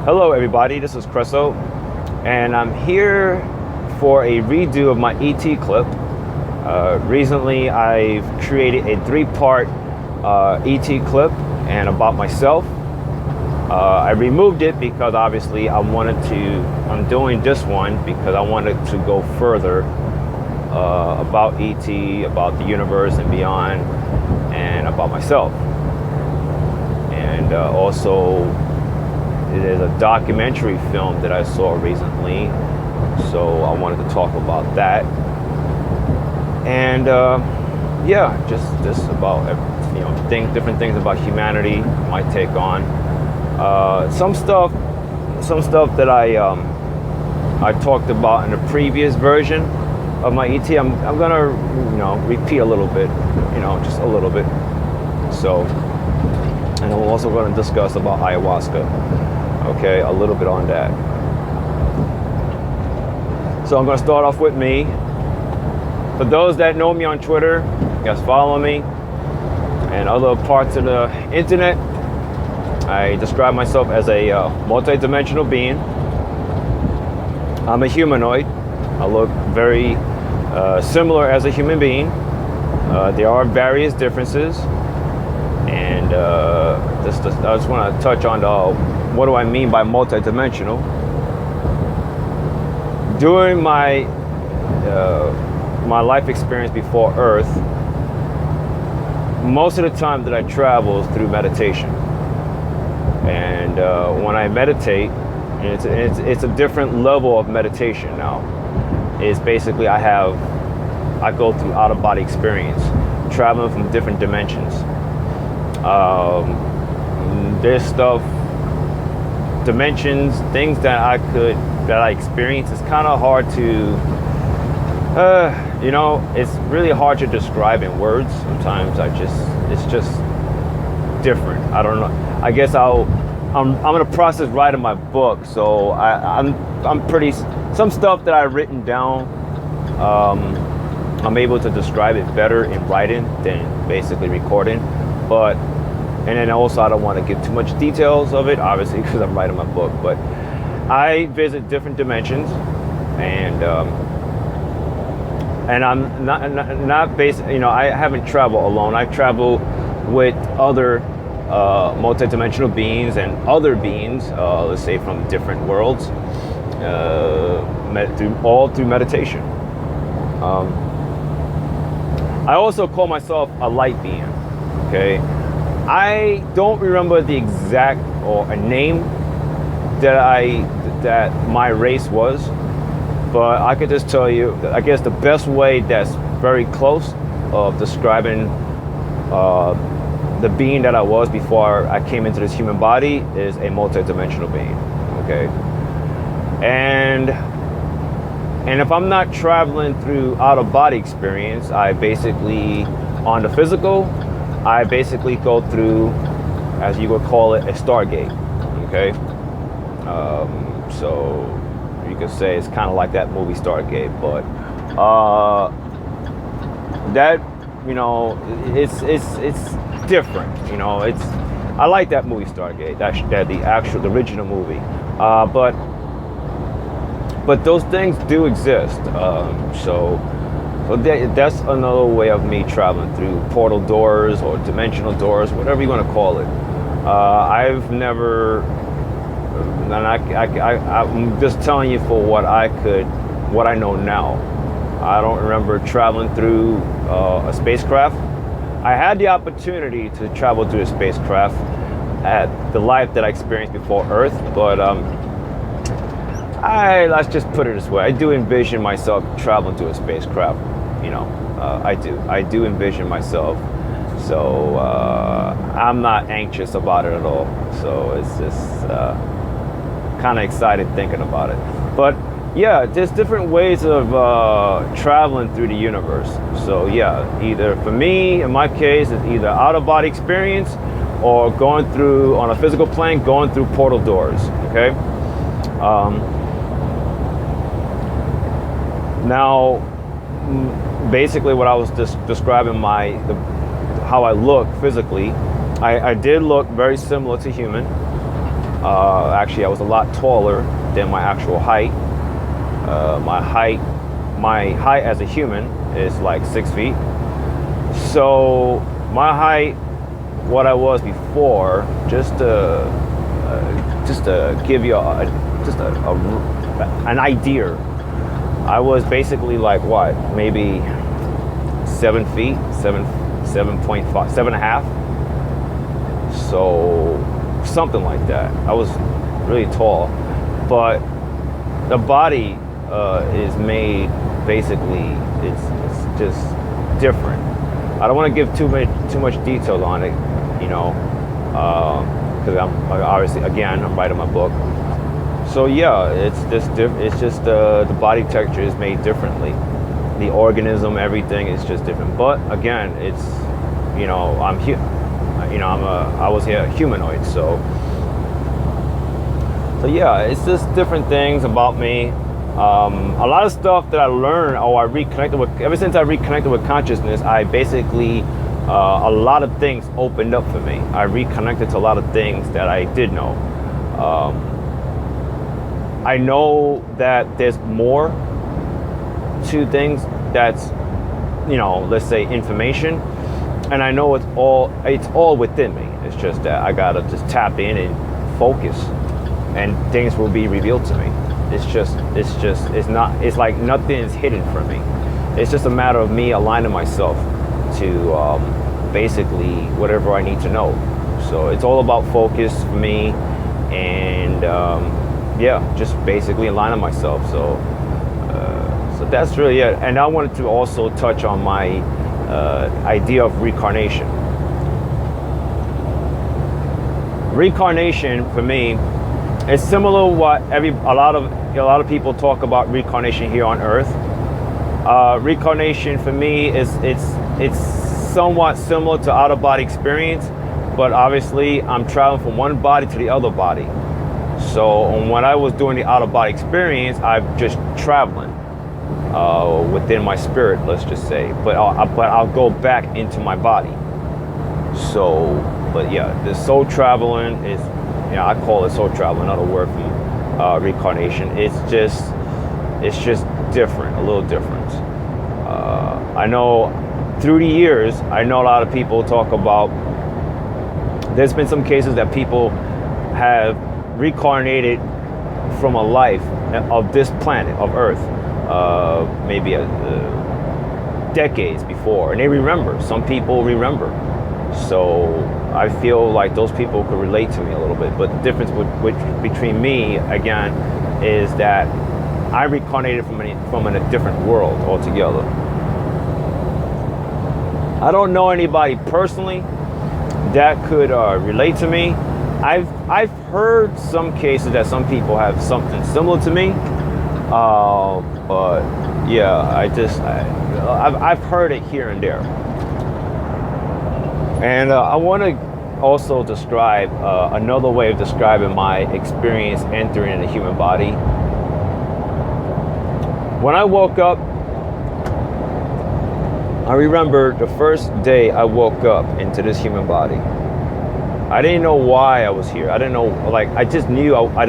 Hello everybody, this is Cresso, and I'm here for a redo of my ET clip. Recently I've created a 3-part ET clip and about myself. I removed it because obviously I'm doing this one because I wanted to go further about ET, about the universe and beyond, and about myself. And also, there's a documentary film that I saw recently, so I wanted to talk about that. And yeah, just about different things about humanity, my take on some stuff that I talked about in the previous version of my ET. I'm gonna repeat a little bit, just a little bit. So, and I'm also going to discuss about ayahuasca. Okay, a little bit on that. So I'm going to start off with me. For those that know me on Twitter, you guys follow me, and other parts of the internet, I describe myself as a multi-dimensional being. I'm a humanoid. I look very similar as a human being. There are various differences, and I just want to touch on what do I mean by multi-dimensional. During my life experience before Earth, most of the time that I travel is through meditation. And when I meditate, it's a different level of meditation now. It's basically I go through out-of-body experience, traveling from different dimensions. There's dimensions, things that I experience. It's kind of hard to, it's really hard to describe in words. Sometimes it's just different. I don't know. I guess I'm in the process of writing my book, so I'm some stuff that I've written down. I'm able to describe it better in writing than basically recording, and then also I don't want to give too much details of it, obviously, because I'm writing my book. But I visit different dimensions, and I'm not basically, I haven't traveled alone. I've traveled with other multi-dimensional beings and other beings, let's say from different worlds, all through meditation. I also call myself a light being. Okay, I don't remember the exact or a name that my race was, but I could just tell you, I guess the best way that's very close of describing the being that I was before I came into this human body is a multi-dimensional being. Okay, and if I'm not traveling through out-of-body experience, I basically, on the physical, I basically go through, as you would call it, a stargate. Okay, so you could say it's kind of like that movie Stargate, but that it's different. I like that movie Stargate, the original movie, but those things do exist. So that's another way of me traveling through portal doors or dimensional doors, whatever you want to call it. I've never, and I'm just telling you for what I know now. I don't remember traveling through a spacecraft. I had the opportunity to travel through a spacecraft at the life that I experienced before Earth, but let's just put it this way. I do envision myself traveling through a spacecraft. I do envision myself. So I'm not anxious about it at all. So it's just kind of excited thinking about it. But yeah, there's different ways of traveling through the universe. So yeah, either for me, in my case, it's either out-of-body experience or going through, on a physical plane, going through portal doors. Okay. Now, basically, what I was describing how I look physically, I did look very similar to human. Actually, I was a lot taller than my actual height. My height as a human is like 6 feet. So my height, what I was before, just to give you an idea, I was basically like what, maybe 7 feet, 7.5, 7.5. So something like that. I was really tall, but the body is made basically, it's just different. I don't want to give too much detail on it, you know, because I'm obviously, again, I'm writing my book. So yeah, it's just the body texture is made differently. The organism, everything is just different. But again, it's, you know, I was a humanoid, so yeah, it's just different things about me. A lot of stuff that I learned, or I reconnected with, ever since I reconnected with consciousness, I basically, a lot of things opened up for me. I reconnected to a lot of things that I did know. I know that there's more to things that's, you know, let's say information, and I know it's all within me. It's just that I gotta just tap in and focus, and things will be revealed to me. It's like nothing is hidden from me. It's just a matter of me aligning myself to basically whatever I need to know. So it's all about focus for me, and yeah, just basically aligning myself. So that's really it. And I wanted to also touch on my idea of reincarnation. Reincarnation for me is similar to what a lot of people talk about reincarnation here on Earth. Reincarnation for me is it's somewhat similar to out-of-body experience, but obviously I'm traveling from one body to the other body. So when I was doing the out-of-body experience, I'm just traveling within my spirit, let's just say. But I'll go back into my body. So, but yeah, the soul traveling is, yeah, I call it soul travel, another word for reincarnation. It's just different, a little different. I know through the years, I know a lot of people talk about, there's been some cases that people have reincarnated from a life of this planet, of Earth, maybe decades before, and they remember. Some people remember. So I feel like those people could relate to me a little bit. But the difference between me, again, is that I reincarnated from a different world altogether. I don't know anybody personally that could relate to me. I've heard some cases that some people have something similar to me, but yeah, I've heard it here and there. And I want to also describe another way of describing my experience entering the human body. When I woke up, I remember the first day I woke up into this human body. I didn't know why I was here. I didn't know, like, I just knew I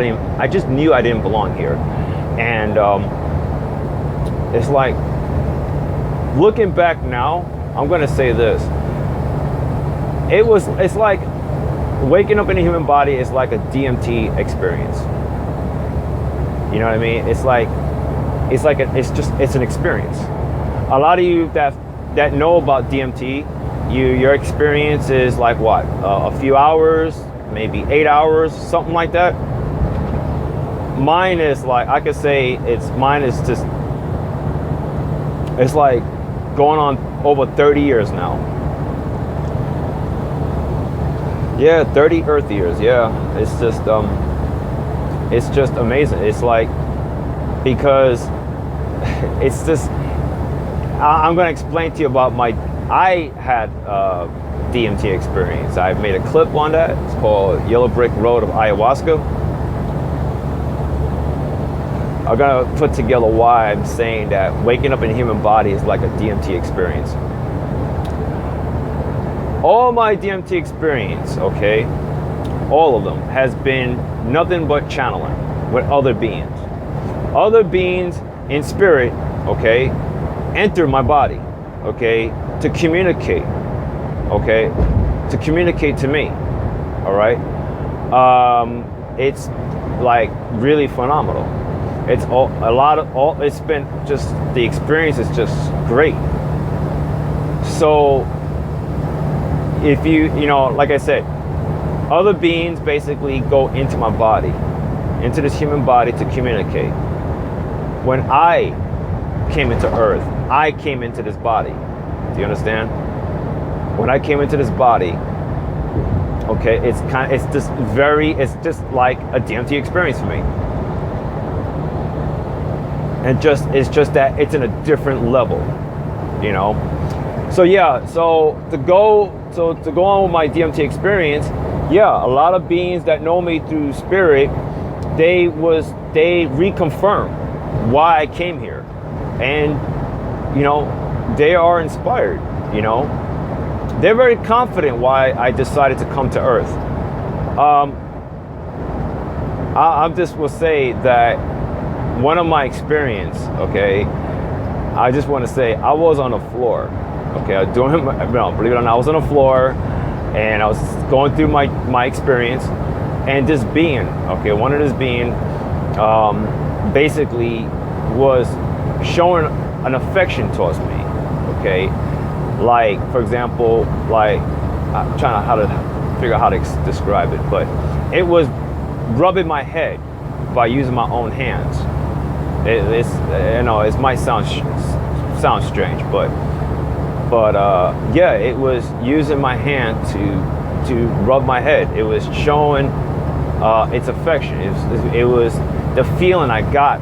didn't belong here. And it's like, looking back now, I'm gonna say this. It's like waking up in a human body is like a DMT experience. You know what I mean? It's an experience. A lot of you that know about DMT, your experience is like what? A few hours, maybe 8 hours, something like that. Mine is like, I could say it's like going on over 30 years now. Yeah, 30 Earth years. Yeah, it's just amazing. It's like, because it's just, I'm going to explain to you about I had DMT experience. I've made a clip on that. It's called Yellow Brick Road of Ayahuasca. I'm going to put together why I'm saying that waking up in a human body is like a DMT experience. All my DMT experience, okay, all of them, has been nothing but channeling with other beings. Other beings in spirit, okay, enter my body, okay, to communicate, okay, to communicate to me, all right? It's like really phenomenal. It's it's been just, the experience is just great. So if you know, like I said, other beings basically go into my body, into this human body to communicate. When I came into Earth, I came into this body. Do you understand? When I came into this body, okay, it's just like a DMT experience for me. And it's just that it's in a different level, you know? So yeah, so to go on with my DMT experience, yeah, a lot of beings that know me through spirit, they reconfirm why I came here. And, you know, they are inspired, you know. They're very confident why I decided to come to Earth. I just will say that one of my experience, okay, I just want to say I was on the floor. Okay, I was doing, no, believe it or not, I was on the floor and I was going through my experience, and this being, okay, one of this being basically was showing an affection towards me, okay? Like, for example, like, I'm trying to figure out how to describe it, but it was rubbing my head by using my own hands. It's, you know, it might sound strange, but yeah, it was using my hand to rub my head. It was showing its affection. It was the feeling I got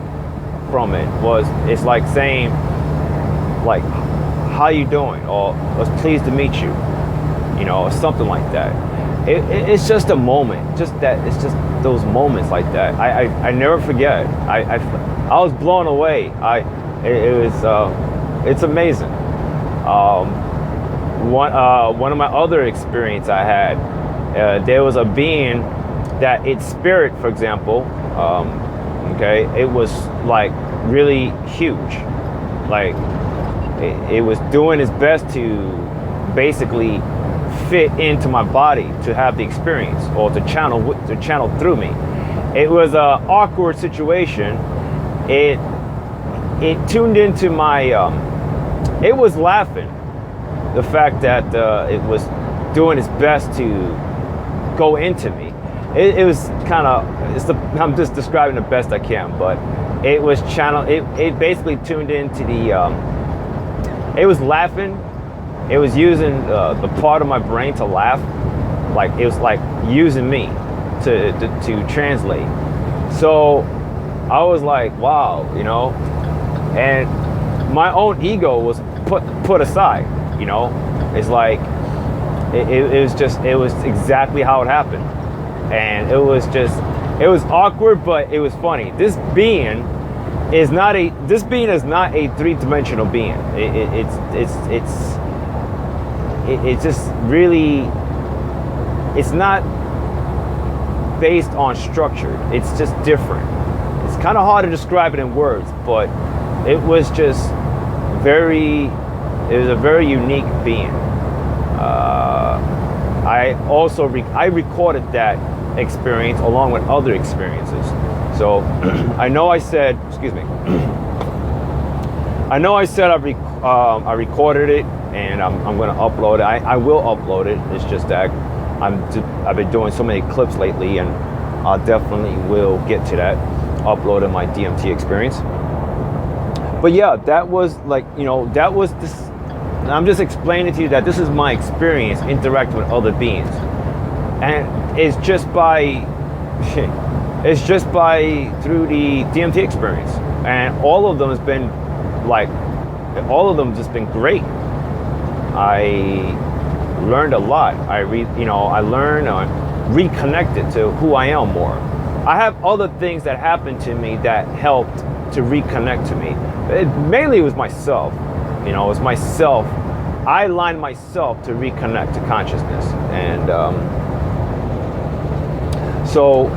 from it was, it's like saying, like, how you doing, or I was pleased to meet you, you know, or something like that. It's just a moment, just that, it's just those moments like that. I never forget. I was blown away. It's amazing. One of my other experience I had, there was a being that its spirit, for example, okay, it was like really huge. Like it was doing its best to basically fit into my body to have the experience, or to channel through me. It was an awkward situation. It tuned into my, it was laughing. The fact that it was doing its best to go into me. It was kind of, I'm just describing the best I can, but it was it basically tuned into the, it was laughing. It was using the part of my brain to laugh. Like, it was like using me to translate. So I was like, wow, you know, and my own ego was put aside, you know. It's like, it was exactly how it happened. And it was awkward, but it was funny. This being is not a three-dimensional being. It's just really, it's not based on structure. It's just different. It's kind of hard to describe it in words, but it was just a very unique being. I recorded that experience along with other experiences. So I know I said I recorded it, and I'm going to upload it. I will upload it. It's just that I've been doing so many clips lately, and I definitely will get to that, uploading my DMT experience. But yeah, that was like, you know, that was this. I'm just explaining to you that this is my experience interacting with other beings, and it's just by through the DMT experience, and all of them has been just been great. I learned a lot. I reconnected to who I am more. I have other things that happened to me that helped to reconnect to me. Mainly it was myself. You know, it was myself. I aligned myself to reconnect to consciousness. And So,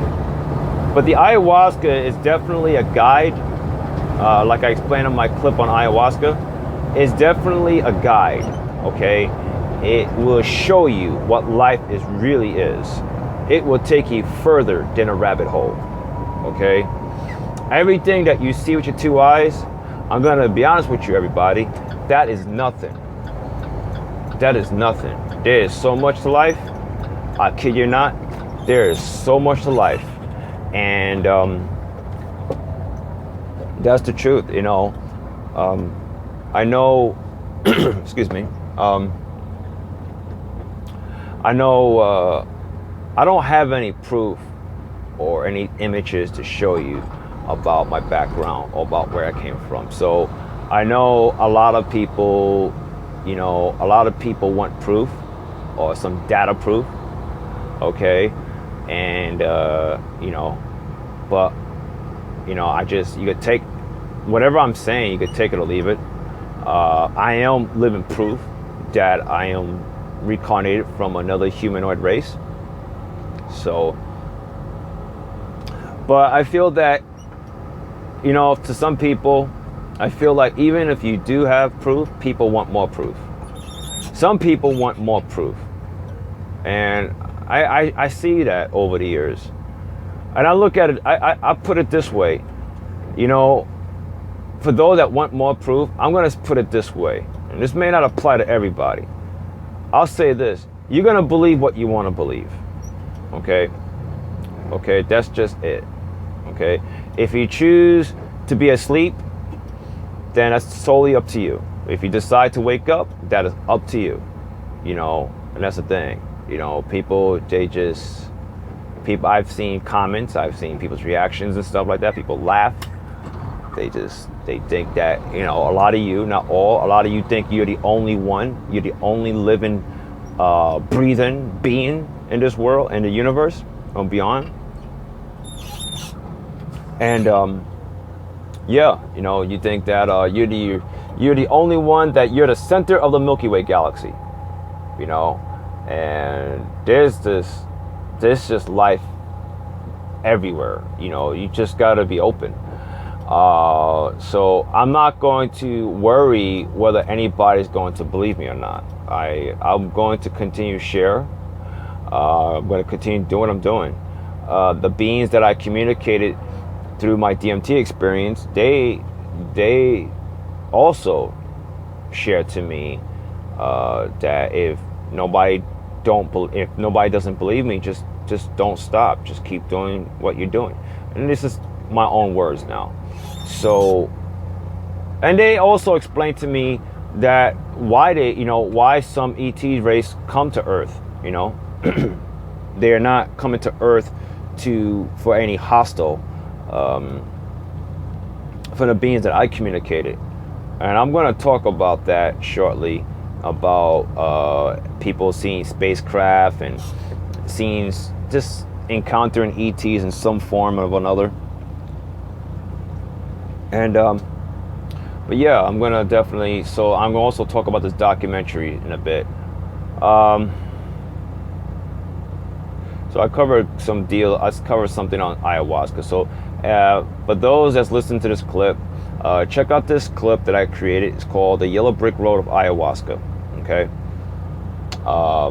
but the ayahuasca is definitely a guide. Like I explained in my clip on ayahuasca, it's definitely a guide, okay? It will show you what life really is. It will take you further than a rabbit hole, okay? Everything that you see with your two eyes, I'm gonna be honest with you, everybody, that is nothing. That is nothing. There is so much to life. I kid you not. There is so much to life. And that's the truth, you know. I know, excuse me. I know I don't have any proof or any images to show you about my background or about where I came from. So I know a lot of people, you know, a lot of people want proof or some data proof, okay? And, you know, but, you know, you could take whatever I'm saying, you could take it or leave it. I am living proof that I am reincarnated from another humanoid race. So, but I feel that, you know, to some people, I feel like even if you do have proof, people want more proof. Some people want more proof. And I see that over the years. And I look at it, I put it this way, you know, for those that want more proof, I'm going to put it this way. And this may not apply to everybody. I'll say this, you're going to believe what you want to believe. Okay? Okay, that's just it. Okay? If you choose to be asleep, then that's solely up to you. If you decide to wake up, that is up to you. You know, and that's the thing. You know, people, I've seen comments, I've seen people's reactions and stuff like that. People laugh. They think that, you know, a lot of you, not all, a lot of you think you're the only one, you're the only living, breathing being in this world, in the universe, and beyond. And, yeah, you know, you think that you're the only one, that you're the center of the Milky Way galaxy, you know, and there's just life everywhere, you know, you just gotta be open. So I'm not going to worry whether anybody's going to believe me or not. I'm going to continue to share. I'm going to continue doing what I'm doing. The beings that I communicated through my DMT experience, they also shared to me that if nobody doesn't believe me, just don't stop. Just keep doing what you're doing. And this is my own words now. So, and they also explained to me that why some ET race come to Earth, you know. They are not coming to Earth for any hostile for the beings that I communicated. And I'm going to talk about that shortly, about people seeing spacecraft and seeing, just encountering ETs in some form or another. And but yeah, I'm gonna definitely, so I'm gonna also talk about this documentary in a bit. So I covered something on ayahuasca. So for those that's listening to this clip, check out this clip that I created. It's called The Yellow Brick Road of Ayahuasca. Okay. I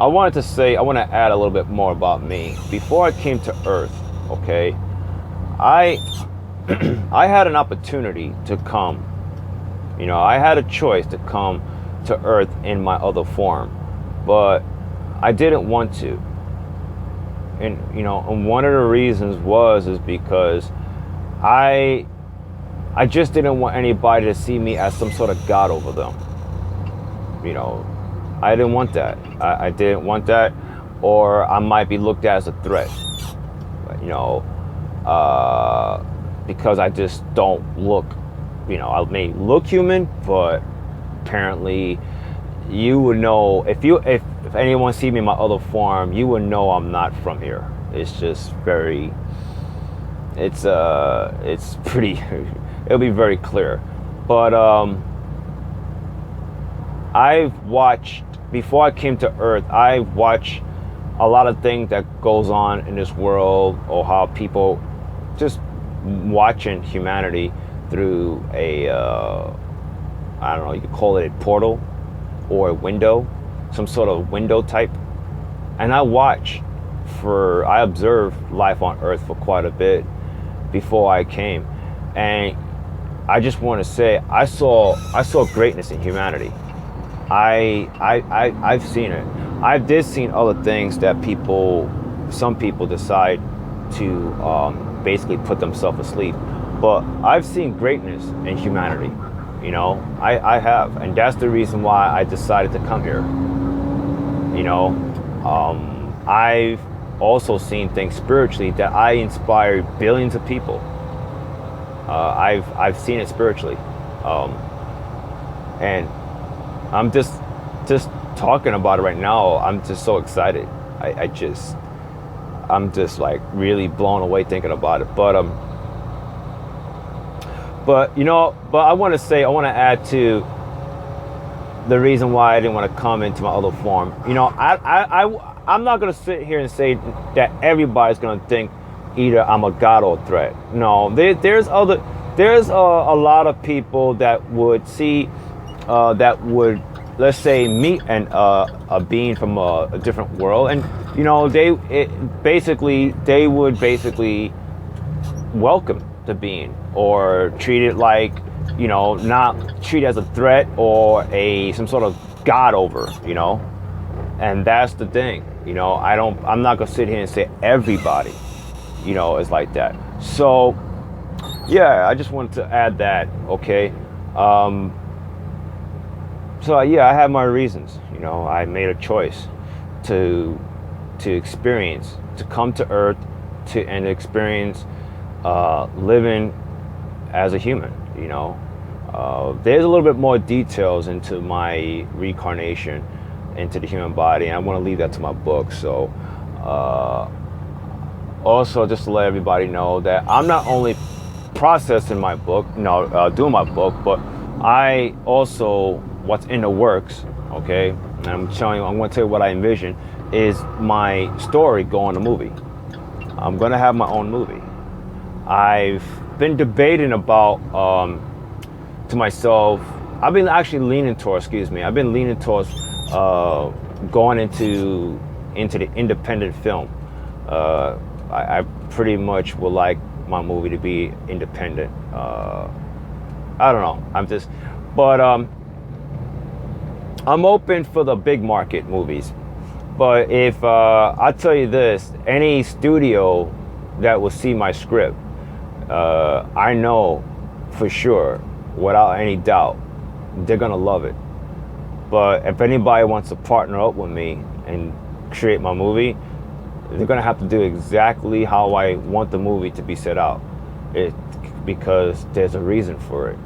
want to add a little bit more about me. Before I came to Earth, okay, I had an opportunity to come. You know, I had a choice to come to Earth in my other form, but I didn't want to. And, you know, and one of the reasons is because I just didn't want anybody to see me as some sort of god over them. You know, I didn't want that. I didn't want that, or I might be looked at as a threat. You know, because I just don't look, you know, I may look human, but apparently you would know, if anyone see me in my other form, you would know I'm not from here. It's just it's pretty, it'll be very clear. But I've watched, before I came to Earth, I've watched a lot of things that goes on in this world, or how people just watching humanity through a I don't know, you could call it a portal or a window, some sort of window type. And I observed life on Earth for quite a bit before I came. And I just want to say, I saw greatness in humanity. I've seen it. I did seen other things that some people decide to basically put themselves asleep. But I've seen greatness in humanity. You know, I have, and that's the reason why I decided to come here. You know, I've also seen things spiritually that I inspired billions of people. I've seen it spiritually, and I'm just talking about it right now. I'm just so excited. I'm just like really blown away thinking about it. But you know, I want to add to the reason why I didn't want to come into my other form. You know, I'm not going to sit here and say that everybody's going to think either I'm a god or a threat. No, there's a lot of people that would see, that would, let's say, meet a being from a different world, and you know, they would basically welcome the being, or treat it like, you know, not treat it as a threat or some sort of god over, you know. And that's the thing, you know. I'm not gonna sit here and say everybody, you know, is like that. So yeah, I just wanted to add that. Okay. So yeah, I have my reasons. You know, I made a choice to experience, to come to Earth, and experience living as a human. You know, there's a little bit more details into my reincarnation into the human body, and I want to leave that to my book. So also, just to let everybody know that I'm not only processing my book, doing my book, but I also, what's in the works, okay, and I'm going to tell you what I envision is my story going to movie. I'm going to have my own movie. I've been debating about, to myself, I've been leaning towards going into the independent film. I pretty much would like my movie to be independent. I don't know. But I'm open for the big market movies. But if I'll tell you this, any studio that will see my script, I know for sure, without any doubt, they're gonna love it. But if anybody wants to partner up with me and create my movie, they're gonna have to do exactly how I want the movie to be set out. Because there's a reason for it.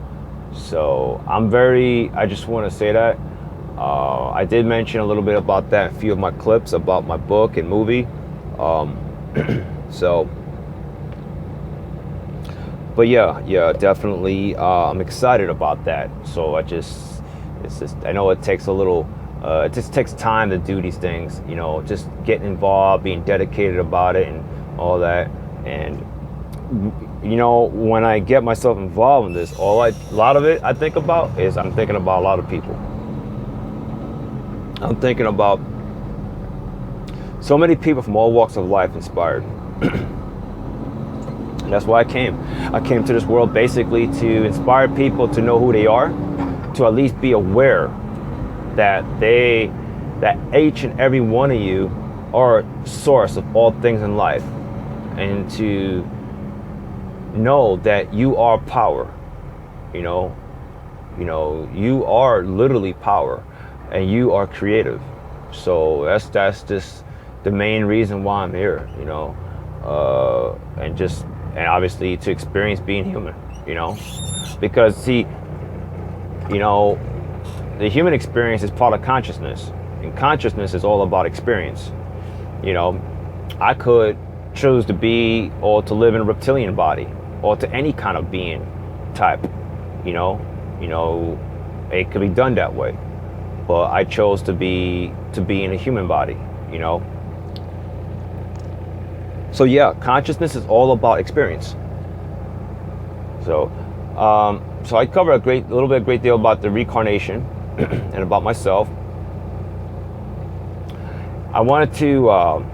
So I just want to say that. I did mention a little bit about that in a few of my clips about my book and movie. So, but yeah, definitely, I'm excited about that. So I know it takes it just takes time to do these things, you know, just getting involved, being dedicated about it and all that. And, you know, when I get myself involved in this, a lot of it I think about is I'm thinking about a lot of people. I'm thinking about so many people from all walks of life inspired. And that's why I came. I came to this world basically to inspire people to know who they are, to at least be aware that each and every one of you are source of all things in life, and to know that you are power. You know, you are literally power, and you are creative. So that's just the main reason why I'm here. You know, and obviously to experience being human. You know, because see, you know, the human experience is part of consciousness, and consciousness is all about experience. You know, I could choose to be or to live in a reptilian body, or to any kind of being type. You know, it could be done that way. But I chose to be in a human body. You know, So yeah, consciousness is all about experience. So, so I cover a great deal about the reincarnation and about myself. I wanted to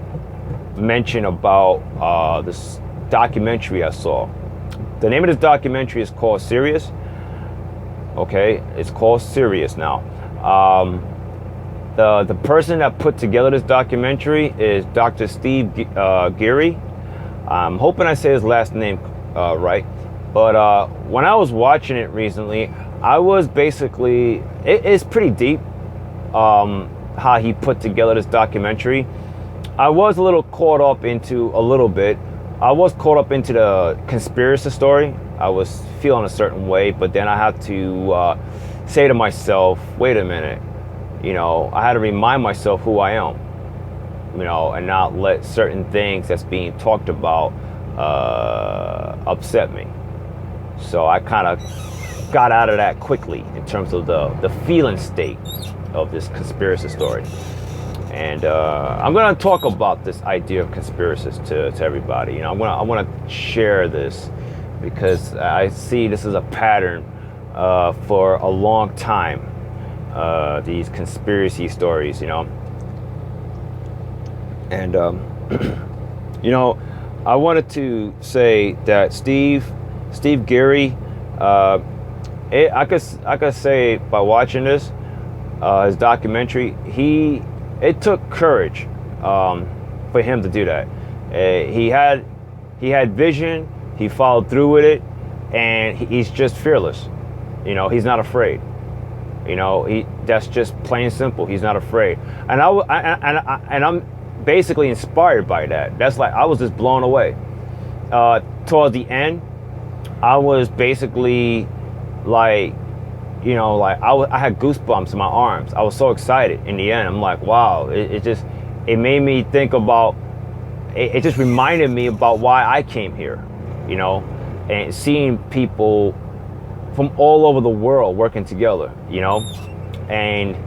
mention about this documentary I saw. The name of this documentary is called Sirius. Okay, it's called Sirius now. The person that put together this documentary is Dr. Steve Greer. I'm hoping I say his last name right. But when I was watching it recently, I was basically, it's pretty deep how he put together this documentary. I was a little caught up into the conspiracy story. I was feeling a certain way, but then I had to say to myself, wait a minute, I had to remind myself who I am, and not let certain things that's being talked about upset me. So I kind of got out of that quickly in terms of the feeling state of this conspiracy story. And I'm going to talk about this idea of conspiracies to everybody. I want to share this because I see this is a pattern for a long time. These conspiracy stories, and I wanted to say that Steve Greer, I could say by watching this his documentary, it took courage for him to do that. He had vision. He followed through with it, and he's just fearless. He's not afraid. That's just plain simple. He's not afraid, and I'm basically inspired by that. That's like I was just blown away. Towards the end, I was basically like, I had goosebumps in my arms. I was so excited. In the end, I'm like, wow. It made me think about. It just reminded me about why I came here, and seeing people from all over the world working together, and,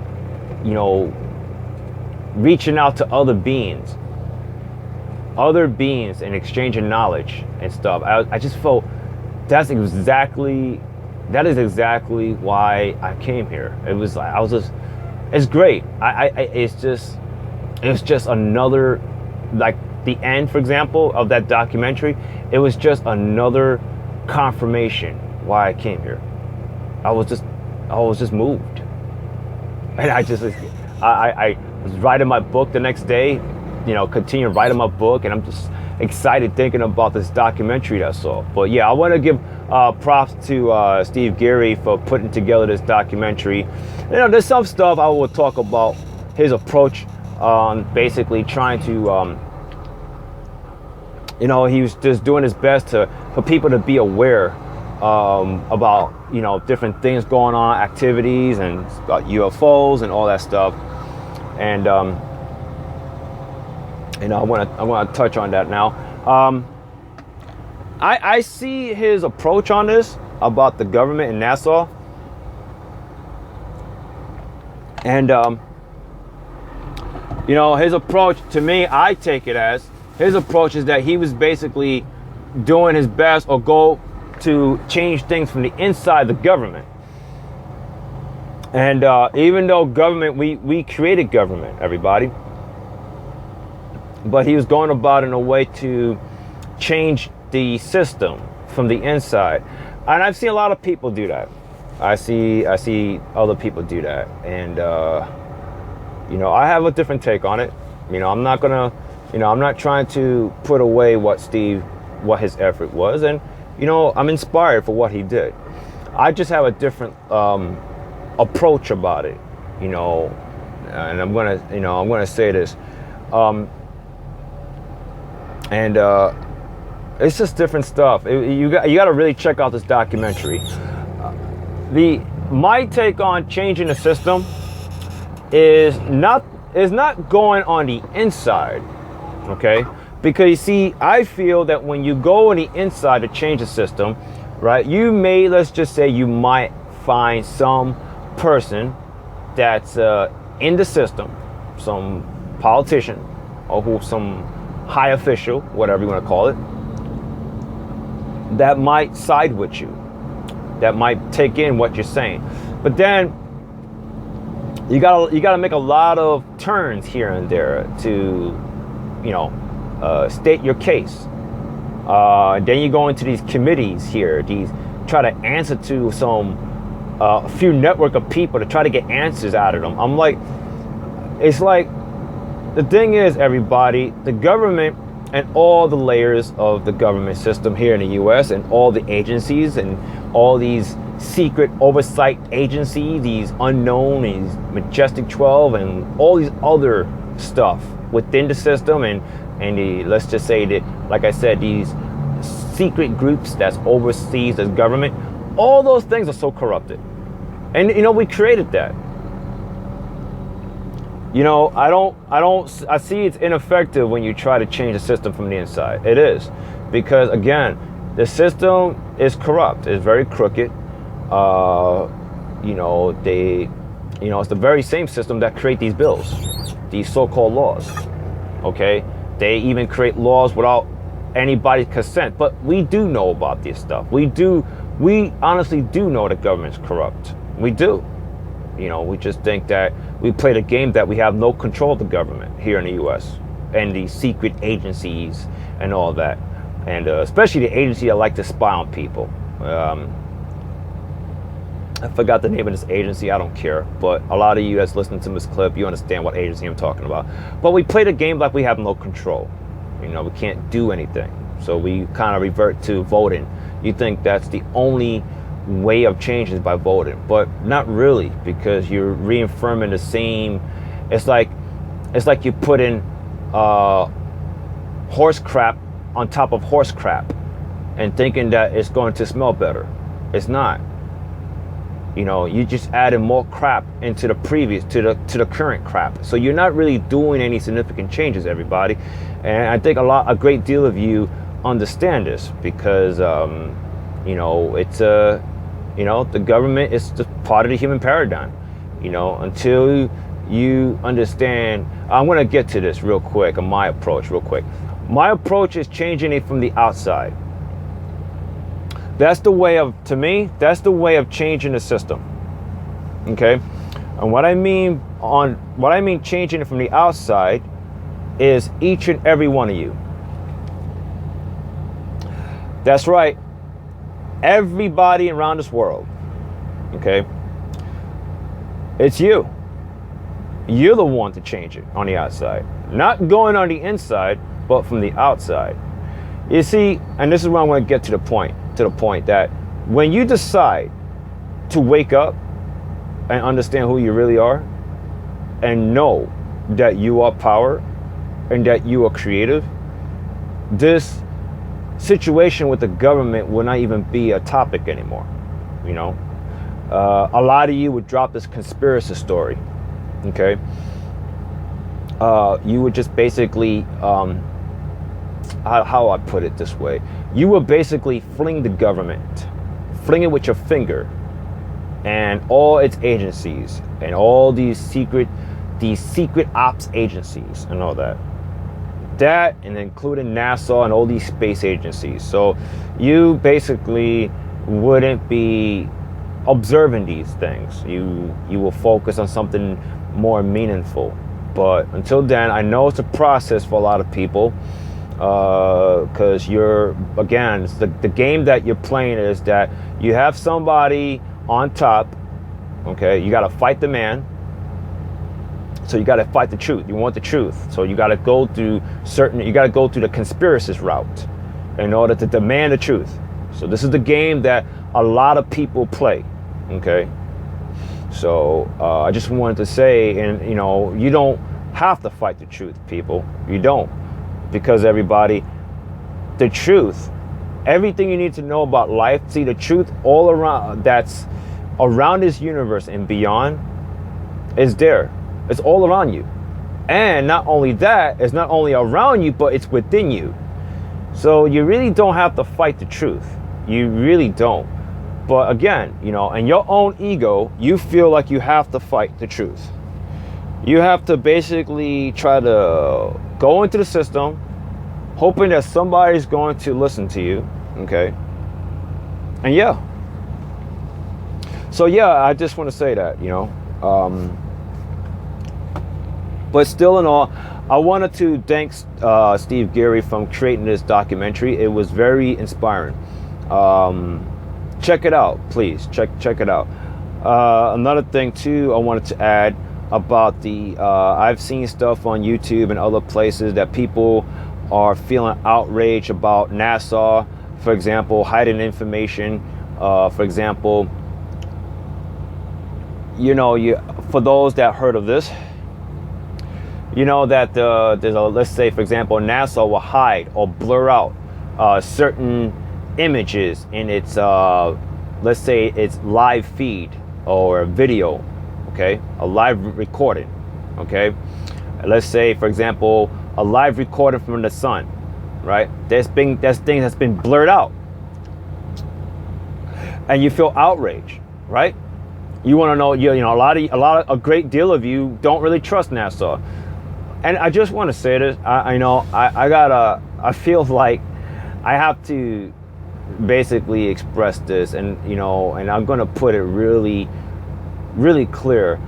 reaching out to other beings and exchanging knowledge and stuff. I just felt that is exactly why I came here. It was like, it's great. It's just another, like the end, for example, of that documentary, it was just another confirmation why I came here. I was just moved, and I was writing my book the next day, continue writing my book, and I'm just excited thinking about this documentary that I saw. But yeah, I want to give props to Steve Greer for putting together this documentary. There's some stuff I will talk about his approach on basically trying to, he was just doing his best for people to be aware about different things going on, activities and about UFOs and all that stuff. And I want to touch on that now. I see his approach on this about the government and NASA, and his approach to me, I take it as his approach is that he was basically doing his best or go to change things from the inside the government. And even though government, we created government, everybody, but he was going about in a way to change the system from the inside. And I've seen a lot of people do that. I see other people do that, and I have a different take on it. I'm not gonna, I'm not trying to put away what his effort was, and I'm inspired for what he did. I just have a different approach about it, and I'm gonna say this, and it's just different stuff. You got to really check out this documentary. My take on changing the system is not going on the inside, okay? Because you see, I feel that when you go on the inside to change the system, right, let's just say you might find some person that's in the system, some politician or some high official, whatever you want to call it, that might side with you, that might take in what you're saying. But then you gotta make a lot of turns here and there to, state your case. Then you go into these committees here, try to answer to a few network of people to try to get answers out of them. I'm like, it's like, the thing is, everybody, the government and all the layers of the government system here in the US and all the agencies and all these secret oversight agencies, these unknown, these Majestic 12 and all these other stuff within the system and let's just say that, like I said, these secret groups that's overseas as government, all those things are so corrupted. And we created that. I see it's ineffective when you try to change the system from the inside. It is, because again, the system is corrupt. It's very crooked. It's the very same system that create these bills, these so-called laws. Okay, they even create laws without anybody's consent. But we do know about this stuff. We honestly do know the government's corrupt. We do. We just think that we played a game that we have no control of the government here in the U.S. and the secret agencies and all that. And especially the agency that like to spy on people. I forgot the name of this agency. I don't care. But a lot of you guys listening to this clip, you understand what agency I'm talking about. But we played a game like we have no control. We can't do anything. So we kind of revert to voting. You think that's the only way of change is by voting, but not really, because you're reaffirming the same. It's like you put in horse crap on top of horse crap and thinking that it's going to smell better. It's not. You just added more crap into the previous to the current crap. So you're not really doing any significant changes, everybody. And I think a great deal of you understand this, because it's the government is just part of the human paradigm. Until you understand, I'm going to get to this real quick, on my approach real quick. My approach is changing it from the outside. That's the way of changing the system. Okay? And what I mean changing it from the outside is each and every one of you. That's right. Everybody around this world. Okay? It's you. You're the one to change it on the outside. Not going on the inside, but from the outside. You see, and this is where I want to get to the point that when you decide to wake up and understand who you really are and know that you are power and that you are creative, this situation with the government will not even be a topic anymore. A lot of you would drop this conspiracy story. Okay, you would just basically how I put it this way, you will basically fling the government, fling it with your finger, and all its agencies and all these secret ops agencies and all that, and including NASA and all these space agencies. So you basically wouldn't be observing these things. You will focus on something more meaningful. But until then, I know it's a process for a lot of people, because the game that you're playing is that you have somebody on top. Okay, you got to fight the man. So you got to fight the truth. You want the truth. So you got to go through the conspiracist route in order to demand the truth. So this is the game that a lot of people play. Okay. So I just wanted to say, and you don't have to fight the truth, people. You don't, because everybody, the truth, everything you need to know about life, see the truth all around, that's around this universe and beyond, is there. It's all around you. And not only that, it's not only around you, but it's within you. So you really don't have to fight the truth. You really don't. But again, in your own ego, you feel like you have to fight the truth. You have to basically try to go into the system hoping that somebody's going to listen to you, okay? And yeah. So yeah, I just want to say that, you know. But still in all, I wanted to thank Steve Greer from creating this documentary. It was very inspiring. Check it out, please. Check it out. Another thing too, I wanted to add about the I've seen stuff on YouTube and other places that people are feeling outraged about NASA, for example, hiding information. For example, you know, for those that heard of this, you know that there's a, let's say for example, NASA will hide or blur out certain images in its let's say its live feed or video, okay, a live recording, okay. Let's say for example a live recording from the sun, right? That thing has been blurred out, and you feel outraged, right? You want to know, you know, a great deal of you don't really trust NASA, and I just want to say this. I feel like I have to basically express this, and you know, and I'm gonna put it really, really clear.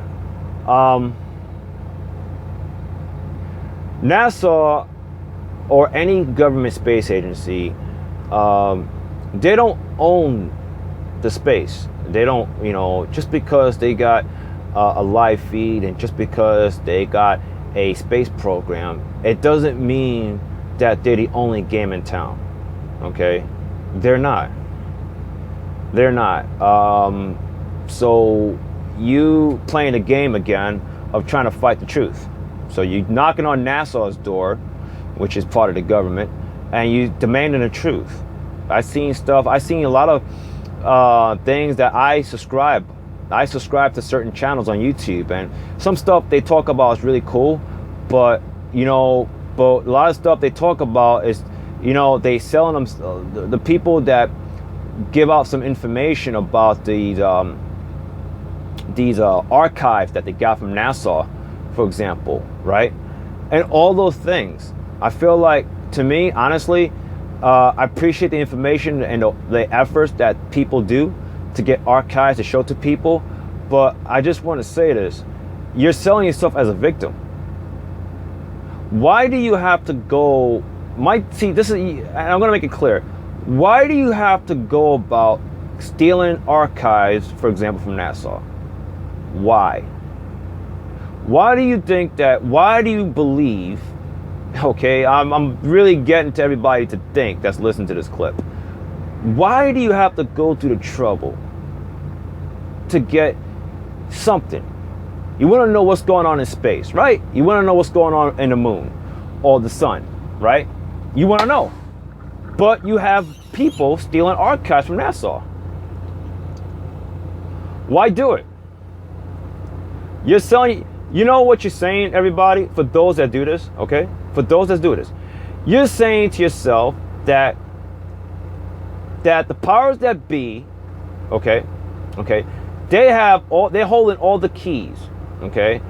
NASA or any government space agency, they don't own the space. They don't, you know, just because they got a live feed and just because they got a space program, it doesn't mean that they're the only game in town. Okay, they're not. They're not. So you playing a game again of trying to fight the truth. So you knocking on NASA's door, which is part of the government, and you demanding the truth. I've seen a lot of things that I subscribe to certain channels on YouTube, and some stuff they talk about is really cool, but you know, a lot of stuff they talk about is, you know, they selling them, the people that give out some information about these archives that they got from NASA, for example, right? And all those things. I feel like, to me, honestly, I appreciate the information and the efforts that people do to get archives to show to people, but I just want to say this. You're selling yourself as a victim. Why do you have to go, this is, and I'm going to make it clear. Why do you have to go about stealing archives, for example, from NASA? Why? Why do you think that, why do you believe, okay, I'm really getting to everybody to think that's listening to this clip. Why do you have to go through the trouble to get something? You want to know what's going on in space, right? You want to know what's going on in the moon or the sun, right? You want to know. But you have people stealing archives from NASA. Why do it? You're selling, you know what you're saying, everybody, for those that do this, okay? For those that do this, you're saying to yourself that the powers that be, okay, they're holding all the keys, okay?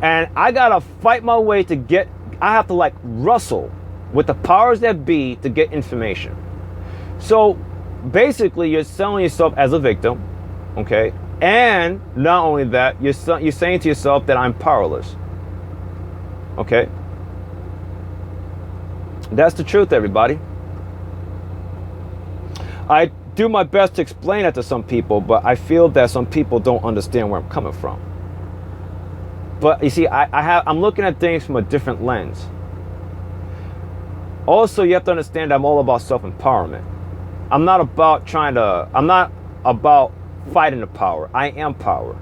And I gotta fight my way to get, I have to like wrestle with the powers that be to get information. So basically you're selling yourself as a victim, okay? And not only that, you're saying to yourself that I'm powerless, okay? That's the truth, everybody. I do my best to explain that to some people, but I feel that some people don't understand where I'm coming from. But you see, I'm looking at things from a different lens. Also, you have to understand I'm all about self-empowerment. I'm not about fighting the power. I am power.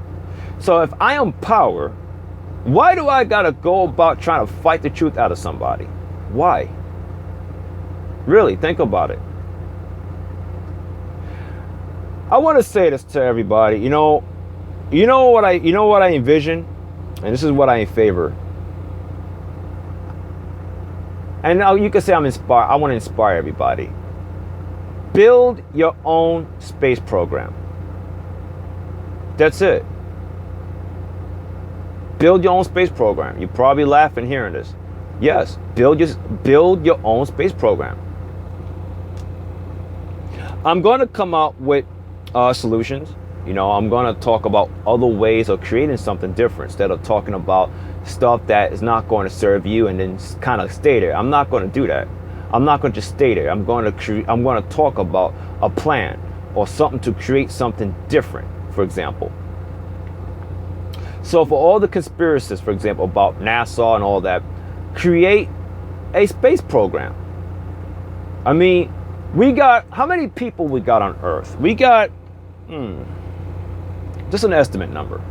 So if I am power, why do I gotta go about trying to fight the truth out of somebody? Why? Really, think about it. I want to say this to everybody. You know what I envision, and this is what I in favor. And now you can say I'm inspired. I want to inspire everybody. Build your own space program. That's it. Build your own space program. You're probably laughing hearing this. Yes, build your own space program. I'm going to come out with solutions. I'm going to talk about other ways of creating something different instead of talking about stuff that is not going to serve you and then kind of stay there. I'm not going to do that. I'm not going to just stay there. I'm going to talk about a plan or something to create something different, for example. So for all the conspiracists, for example, about NASA and all that, create a space program. I mean, we got, how many people we got on Earth? We got, just an estimate number.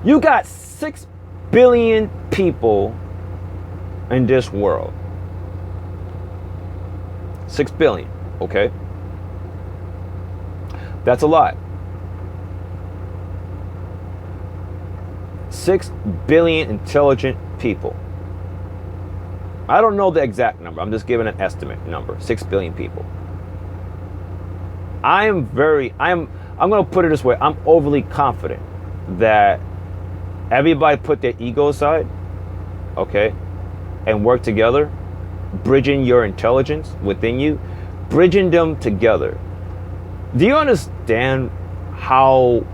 You got 6 billion people in this world. 6 billion, okay? That's a lot. 6 billion intelligent people. I don't know the exact number. I'm just giving an estimate number. 6 billion people. I'm going to put it this way. I'm overly confident that everybody put their ego aside, okay, and work together, bridging your intelligence within you, bridging them together. Do you understand how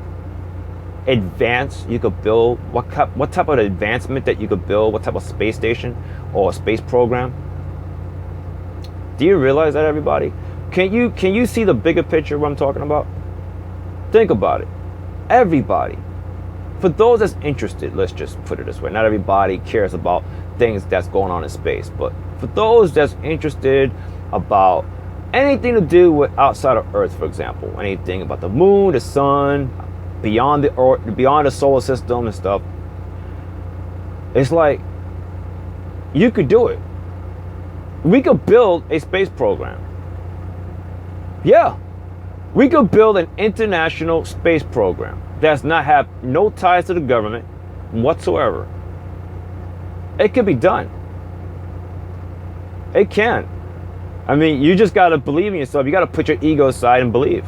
advanced you could build? What type of advancement that you could build? What type of space station or space program? Do you realize that, everybody? Can you see the bigger picture of what I'm talking about? Think about it. Everybody. For those that's interested, let's just put it this way. Not everybody cares about things that's going on in space, but for those that's interested about anything to do with outside of Earth, for example, anything about the moon, the sun, beyond the Earth, beyond the solar system and stuff, it's like you could do it. We could build a space program. Yeah, we could build an international space program that's not have no ties to the government whatsoever. It could be done. It can. I mean, you just got to believe in yourself. You got to put your ego aside and believe.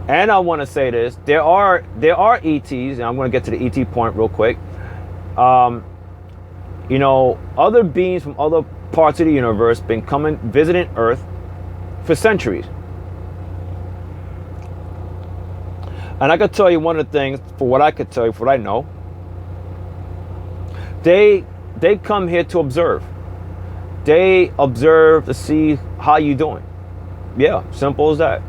And I want to say this: there are ETs, and I'm going to get to the ET point real quick. Other beings from other parts of the universe been coming visiting Earth for centuries. And I could tell you one of the things, for what I could tell you, for what I know, they come here to observe. They observe to see how you doing. Yeah, simple as that.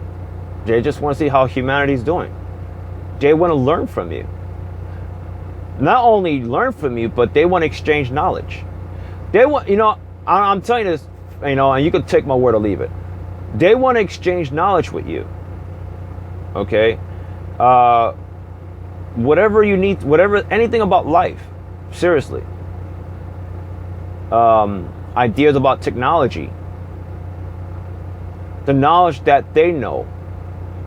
They just want to see how humanity's doing. They want to learn from you. Not only learn from you, but they want to exchange knowledge. They want, I'm telling you this, and you can take my word or leave it. They want to exchange knowledge with you. Okay? Whatever you need, anything about life. Seriously. Ideas about technology. The knowledge that they know.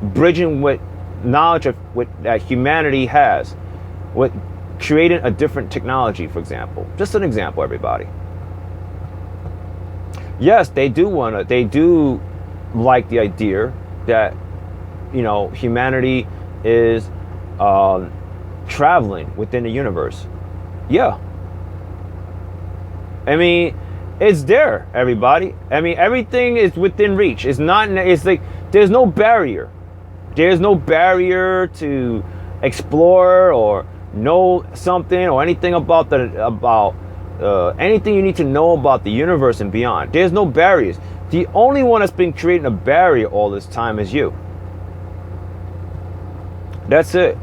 Bridging with knowledge that humanity has. With creating a different technology, for example. Just an example, everybody. Yes, they do like the idea that, humanity is traveling within the universe. Yeah. I mean, it's there, everybody. I mean, everything is within reach. It's like there's no barrier. There's no barrier to explore or know something or anything about anything you need to know about the universe and beyond. There's no barriers. The only one that's been creating a barrier all this time is you. That's it.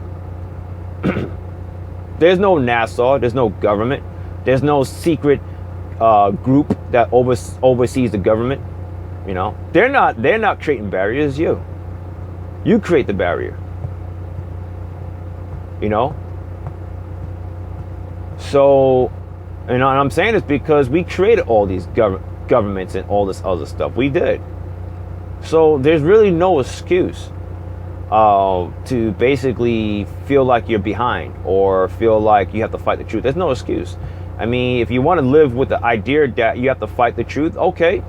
There's no NASA. There's no government. There's no secret group that oversees the government. They're not creating barriers. You create the barrier. So, and I'm saying this because we created all these governments and all this other stuff. We did. So there's really no excuse to basically feel like you're behind or feel like you have to fight the truth. There's no excuse. I mean, if you want to live with the idea that you have to fight the truth, okay.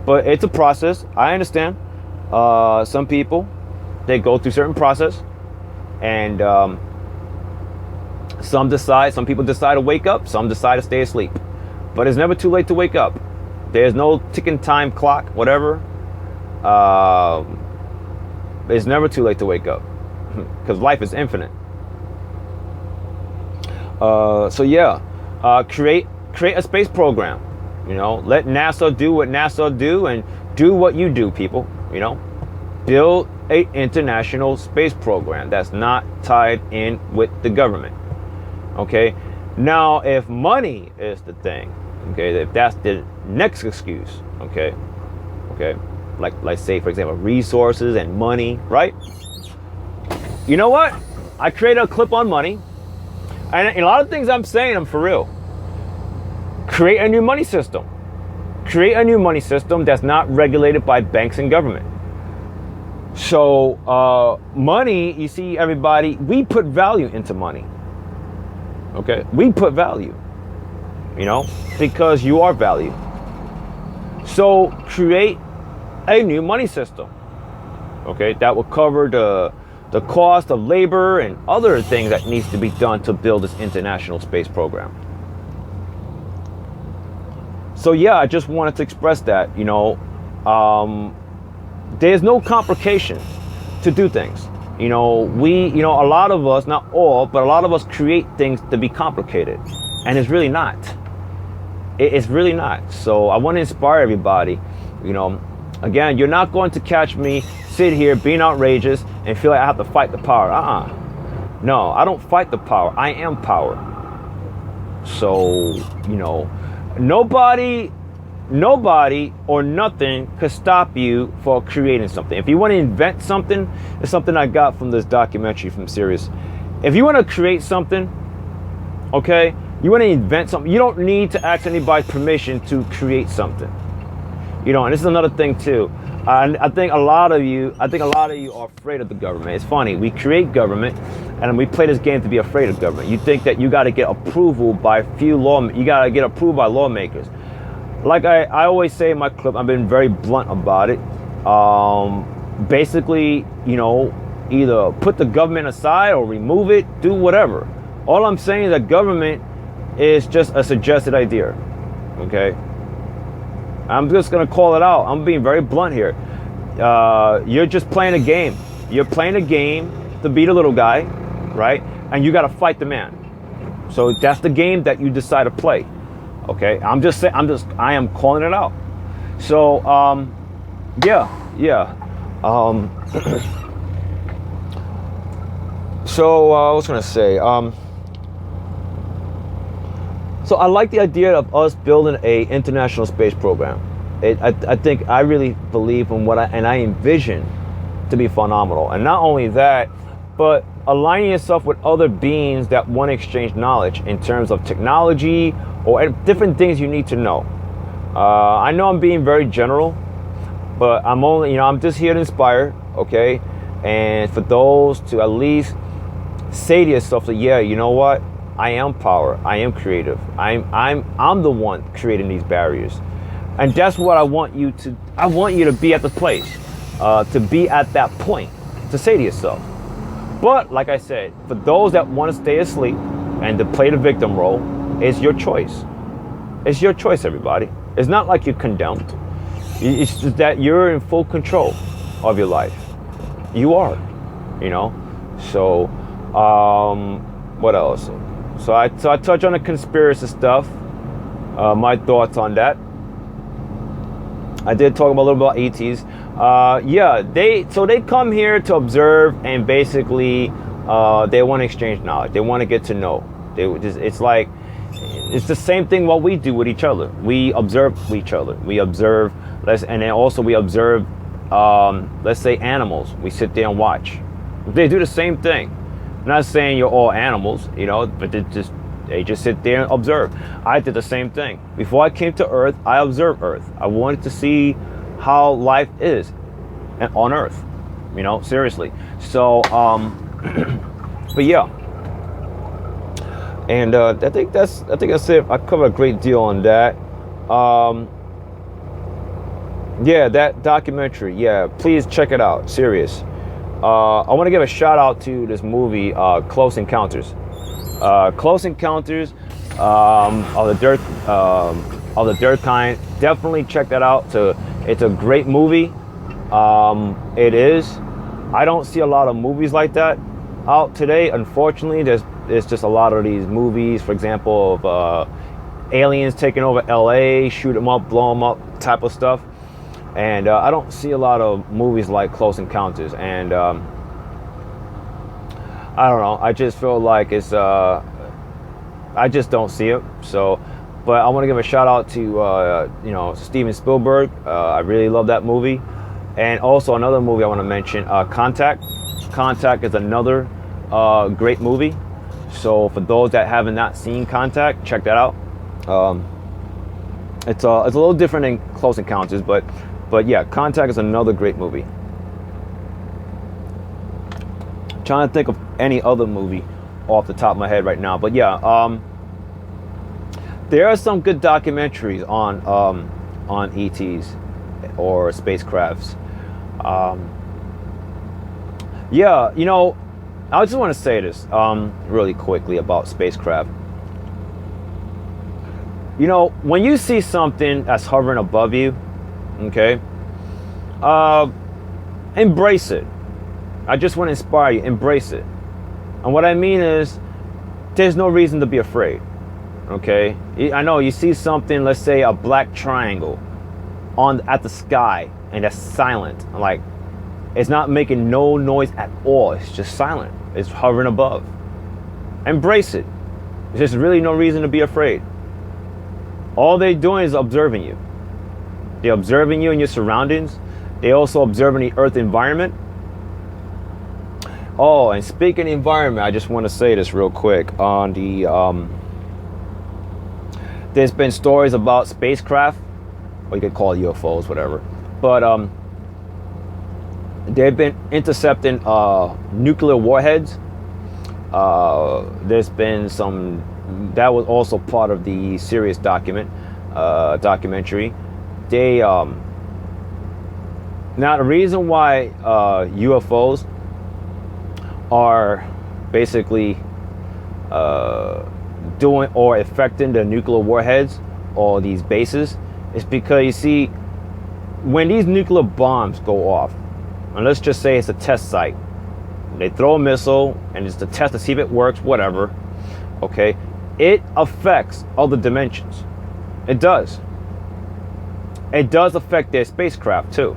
But it's a process. I understand. Some people, they go through certain process. And Some people decide to wake up, some decide to stay asleep. But it's never too late to wake up. There's no ticking time clock, whatever. It's never too late to wake up because life is infinite. So yeah, create a space program. You know, let NASA do what NASA do and do what you do, people. You know, build an international space program that's not tied in with the government. Okay. Now, if money is the thing, okay, if that's the next excuse, okay, like say, for example, resources and money, right? You know what? I created a clip on money, and a lot of things I'm saying, I'm for real. Create a new money system. Create a new money system that's not regulated by banks and government. So, money, you see, everybody, we put value into money. Okay, we put value, you know, because you are value. So create a new money system, okay, that will cover the cost of labor and other things that needs to be done to build this international space program. So yeah, I just wanted to express that, you know, there's no complication to do things. You know, a lot of us, not all, but a lot of us create things to be complicated. And it's really not. It's really not. So I want to inspire everybody. You know, again, you're not going to catch me sit here being outrageous and feel like I have to fight the power. No, I don't fight the power. I am power. So, you know, nobody or nothing could stop you for creating something. If you want to invent something, it's something I got from this documentary from Sirius. If you want to create something, okay, you want to invent something, you don't need to ask anybody's permission to create something. You know, and this is another thing too. I think a lot of you are afraid of the government. It's funny, we create government and we play this game to be afraid of government. You think that you got to get approval by you got to get approved by lawmakers. Like I always say in my clip, I've been very blunt about it. Basically, you know, either put the government aside or remove it, do whatever. All I'm saying is that government is just a suggested idea, okay? I'm just gonna call it out. I'm being very blunt here. You're just playing a game. You're playing a game to be the little guy, right? And you gotta fight the man. So that's the game that you decide to play. Okay, I am calling it out. So, yeah. So, I was gonna say, so I like the idea of us building a international space program. I think I really believe in I envision to be phenomenal. And not only that, but aligning yourself with other beings that want to exchange knowledge in terms of technology or different things you need to know. I know I'm being very general, but I'm just here to inspire, okay? And for those to at least say to yourself that, yeah, you know what? I am power. I am creative. I'm the one creating these barriers. And that's what I want you to be at the place, to be at that point, to say to yourself. But like I said, for those that want to stay asleep and to play the victim role, it's your choice. It's your choice, everybody. It's not like you're condemned. It's just that you're in full control of your life. You are, you know. So, what else? So I touch on the conspiracy stuff. My thoughts on that. I did talk a little about ETs. Yeah, they come here to observe and basically they want to exchange knowledge. They want to get to know. It's the same thing what we do with each other. We observe each other. We observe, and then also we observe, let's say animals. We sit there and watch. They do the same thing. I'm not saying you're all animals, you know, but they just sit there and observe. I did the same thing. Before I came to Earth, I observed Earth. I wanted to see how life is on Earth, you know, seriously. So, but yeah. And I think that's it. I covered a great deal on that. Yeah, that documentary. Yeah, please check it out. Serious. I want to give a shout out to this movie, Close Encounters. Close Encounters of the Dirt Kind. Definitely check that out. It's a great movie. It is. I don't see a lot of movies like that out today. Unfortunately, there's just a lot of these movies, for example, of aliens taking over LA, shoot them up, blow them up type of stuff. And I don't see a lot of movies like Close Encounters. And I don't know. I just feel like it's, I just don't see it. So, but I want to give a shout out to, Steven Spielberg. I really love that movie. And also another movie I want to mention, Contact. Contact is another great movie. So for those that have not seen Contact, check that out. It's a little different than Close Encounters, but yeah, Contact is another great movie. Trying to think of any other movie off the top of my head right now, but yeah, there are some good documentaries on ETs or spacecrafts. Yeah, I just want to say this really quickly about spacecraft. When you see something that's hovering above you, okay, embrace it. I just want to inspire you, embrace it. And what I mean is, there's no reason to be afraid, okay? I know you see something, let's say a black triangle at the sky, and that's silent. Like, it's not making no noise at all. It's just silent. It's hovering above. Embrace it. There's really no reason to be afraid. All they're doing is observing you. They're observing you and your surroundings. They're also observing the Earth environment. Oh, and speaking of environment, I just want to say this real quick. On the, there's been stories about spacecraft, or you could call it UFOs, whatever. But they've been intercepting nuclear warheads. There's been some. That was also part of the Sirius documentary. They now the reason why UFOs are basically doing or affecting the nuclear warheads or these bases is because, you see, when these nuclear bombs go off, and let's just say it's a test site, they throw a missile and it's to test to see if it works, whatever, okay, it affects other dimensions. It does. It does affect their spacecraft too,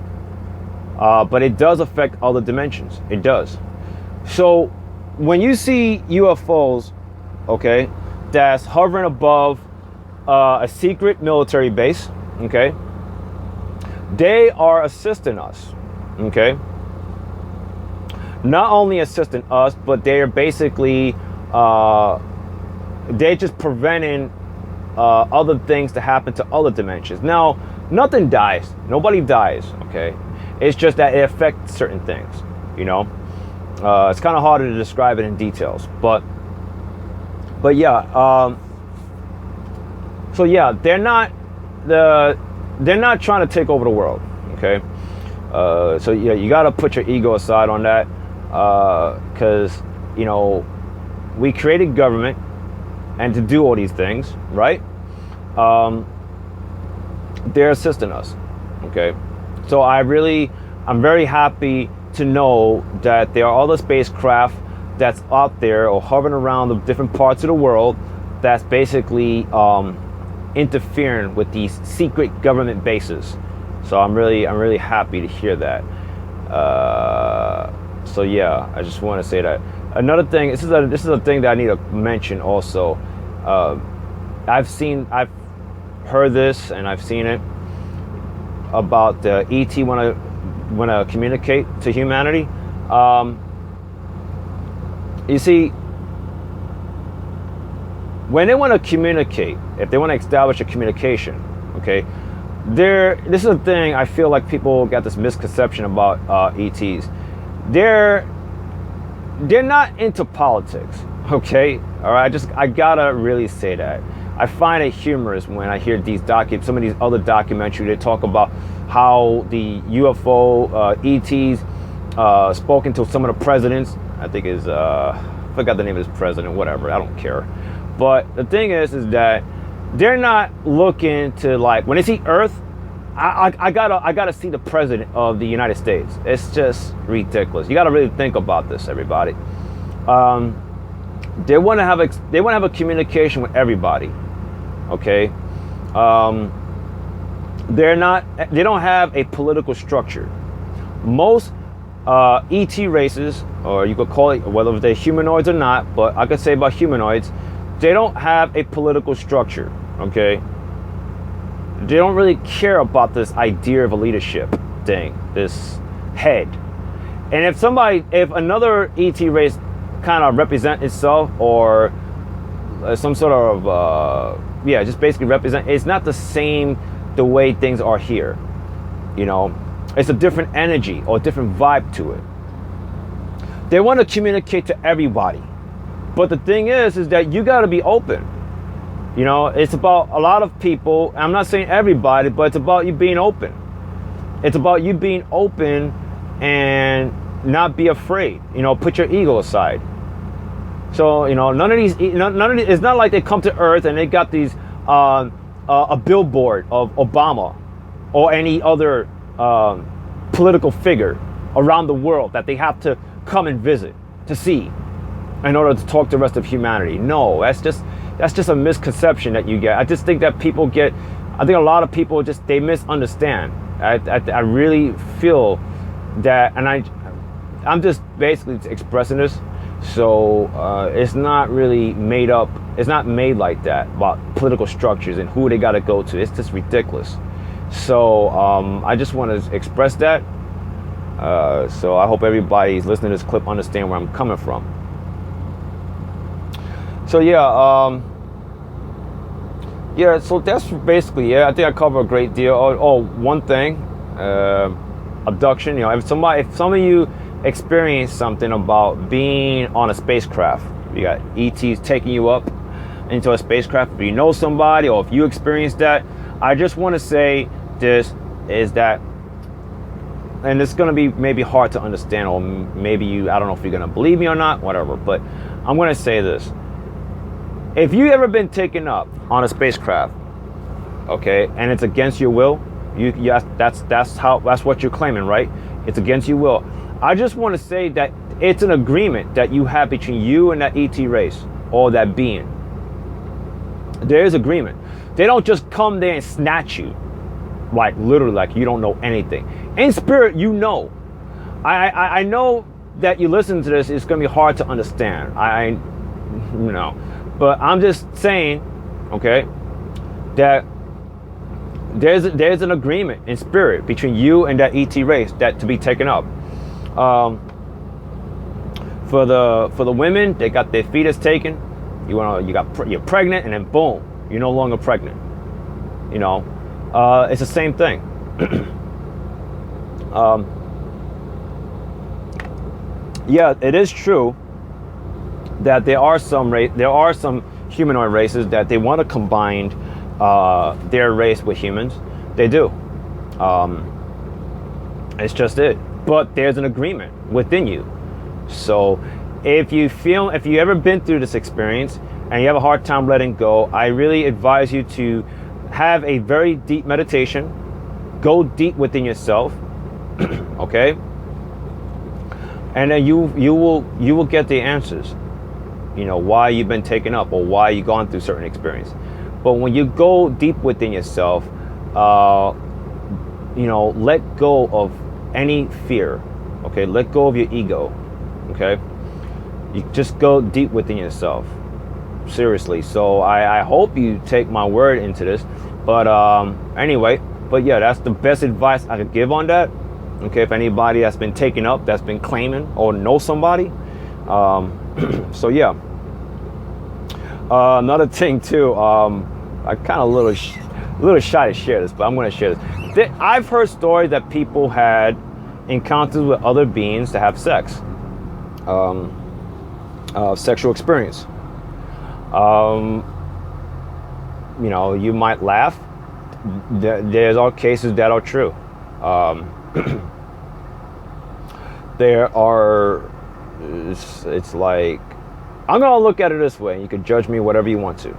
but it does affect other dimensions. It does. So when you see UFOs, okay, that's hovering above a secret military base, okay, they are assisting us, okay. Not only assisting us, but they are basically they're just preventing other things to happen to other dimensions. Now, nothing dies. Nobody dies, okay? It's just that it affects certain things, It's kind of harder to describe it in details, but yeah. So yeah, they're not trying to take over the world, okay? So yeah, you got to put your ego aside on that, because we created government and to do all these things, right? They're assisting us, okay? So I'm very happy to know that there are other spacecraft that's out there or hovering around the different parts of the world that's basically interfering with these secret government bases. So I'm really happy to hear that. So yeah, I just want to say that. Another thing, this is a thing that I need to mention also. I've heard this and I've seen it about the ET want to communicate to humanity. You see, when they want to communicate, if they want to establish a communication, okay, this is a thing I feel like people got this misconception about ETs. They're not into politics, okay? All right, I gotta really say that. I find it humorous when I hear some of these other documentaries. They talk about how the UFO ETs spoken to some of the presidents. I think is forgot the name of this president, whatever, I don't care. But the thing is that they're not looking to, like, when they see Earth, I gotta see the president of the United States. It's just ridiculous. You gotta really think about this, everybody. They want to have a communication with everybody. Okay. They don't have a political structure. Most ET races, or you could call it, whether they're humanoids or not, but I could say about humanoids, they don't have a political structure. Okay. They don't really care about this idea of a leadership thing, this head. And if another ET race kind of represent itself, or some sort of, just basically represent, it's not the same the way things are here. You know, it's a different energy or a different vibe to it. They want to communicate to everybody. But the thing is that you got to be open. You know, it's about a lot of people. I'm not saying everybody, but it's about you being open. It's about you being open and not be afraid. You know, put your ego aside. So, you know, none of these, it's not like they come to Earth and they got these, a billboard of Obama or any other political figure around the world that they have to come and visit to see in order to talk to the rest of humanity. No, that's just a misconception that you get. I just think that I think a lot of people they misunderstand. I really feel that, and I'm just basically expressing this. So it's not really made up. It's not made like that about political structures and who they got to go to. It's just ridiculous. So I just want to express that. So I hope everybody who's listening to this clip understand where I'm coming from. So so that's basically it. I think I cover a great deal. One thing, abduction. You know, if some of you experience something about being on a spacecraft, you got ETs taking you up into a spacecraft. If you know somebody, or if you experience that, I just want to say this is that, and it's going to be maybe hard to understand, or maybe I don't know if you're going to believe me or not, whatever, but I'm going to say this. If you ever been taken up on a spacecraft, okay, and it's against your will, that's what you're claiming, right? It's against your will. I just want to say that it's an agreement that you have between you and that ET race or that being. There is agreement. They don't just come there and snatch you, like literally, like you don't know anything. In spirit, you know. I know that you listen to this, it's going to be hard to understand. But I'm just saying, okay, that there's an agreement in spirit between you and that ET race that to be taken up. For the women, they got their fetus taken. You're pregnant, and then boom, you're no longer pregnant. You know, it's the same thing. It is true that there are some humanoid races that they want to combine their race with humans. They do. It's just it. But there's an agreement within you. So if you ever been through this experience and you have a hard time letting go, I really advise you to have a very deep meditation. Go deep within yourself. Okay? And then you will get the answers. You know, why you've been taken up or why you've gone through certain experience. But when you go deep within yourself, let go of any fear. Okay, let go of your ego. Okay, you just go deep within yourself. Seriously. So I hope you take my word into this. But anyway, that's the best advice I could give on that. Okay, if anybody that's been taken up, that's been claiming or know somebody. So another thing too, I kind of a little shy to share this, but I'm going to share this. I've heard stories that people had encounters with other beings to have sex, sexual experience. You might laugh. There's all cases that are true. There are, it's like I'm going to look at it this way. You can judge me whatever you want to.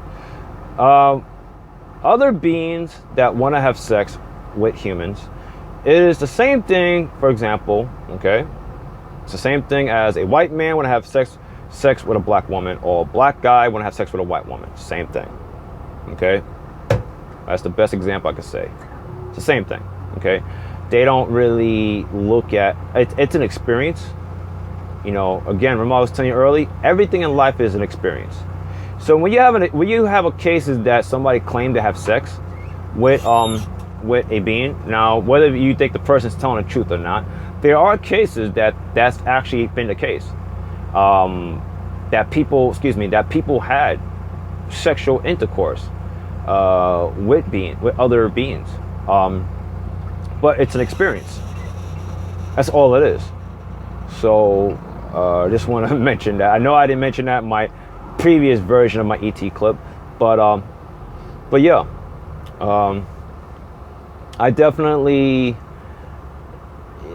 Other beings that want to have sex with humans, it is the same thing, for example, okay? It's the same thing as a white man want to have sex with a black woman, or a black guy want to have sex with a white woman. Same thing, okay? That's the best example I could say. It's the same thing, okay? They don't really look at it. It's an experience. You know, again, remember I was telling you early, everything in life is an experience. So when you have a cases that somebody claimed to have sex with a being, now whether you think the person's telling the truth or not, there are cases that's actually been the case. That people had sexual intercourse with other beings. But it's an experience. That's all it is. So just want to mention that. I know I didn't mention that in my previous version of my ET clip, but yeah, I definitely,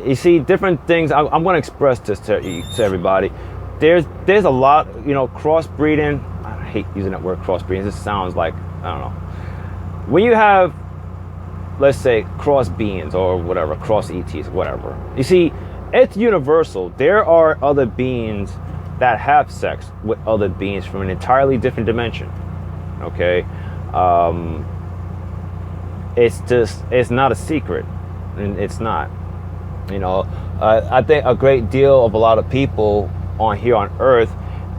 you see, different things. I'm going to express this to everybody. There's a lot, you know, crossbreeding. I hate using that word crossbreeding. It sounds like, I don't know. When you have, let's say, cross beings or whatever, cross ETs, whatever. You see, it's universal. There are other beings that have sex with other beings from an entirely different dimension. Okay? It's not a secret. And it's not. You know, I think a great deal of a lot of people on here on Earth